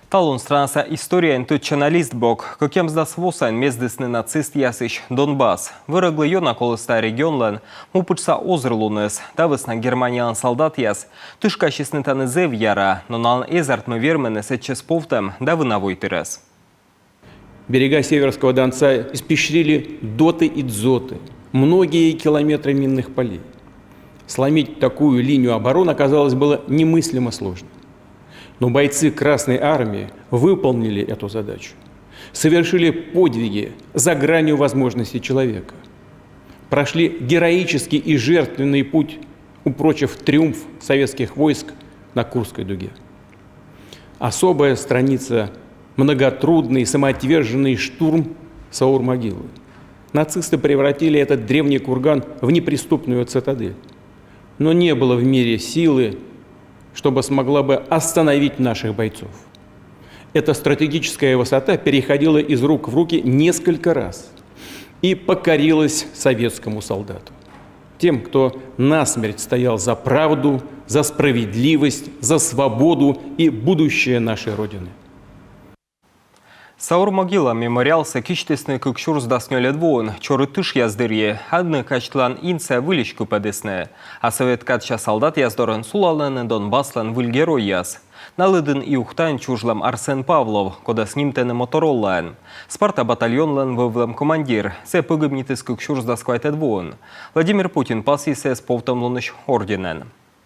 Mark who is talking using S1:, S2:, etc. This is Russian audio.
S1: Талун странаса история тутчаналист бок, каким сдас восан мездесны нацист ясыш Донбасс. Выраглы йона колыста регионлан, мупучса озрлунес, тавысна Германиян солдат яс, тышка честнытаны зев яра, но нан эзарт мы вермены сетчес повтем, да вынавой тырес.
S2: Берега Северского Донца испещрили доты и дзоты, многие километры минных полей. Сломить такую линию обороны оказалось было немыслимо сложно. Но бойцы Красной Армии выполнили эту задачу, совершили подвиги за гранью возможностей человека, прошли героический и жертвенный путь, упрочив триумф советских войск на Курской дуге. Особая страница – многотрудный, самоотверженный штурм Саур-могилы. Нацисты превратили этот древний курган в неприступную цитадель. Но не было в мире силы, чтобы смогла бы остановить наших бойцов. Эта стратегическая высота переходила из рук в руки несколько раз и покорилась советскому солдату. Тем, кто насмерть стоял за правду, за справедливость, за свободу и будущее нашей Родины.
S1: Саур-могила мемориал кичтесны кукшур сдаснёлет вон, чоры тыш яздырье, адны качтлан инце вылечку падесне, а совет кача солдат яздорын сулаланы Донбасслан выл герой яз. Налыдын и ухтан чужлам Арсен Павлов, кода с ним тене мотороллан. Спарта батальонлан вывлам командир, се пыгыбнитыс кукшур сдасквайтет вон. Владимир Путин паси се с повтомлыныш орденен.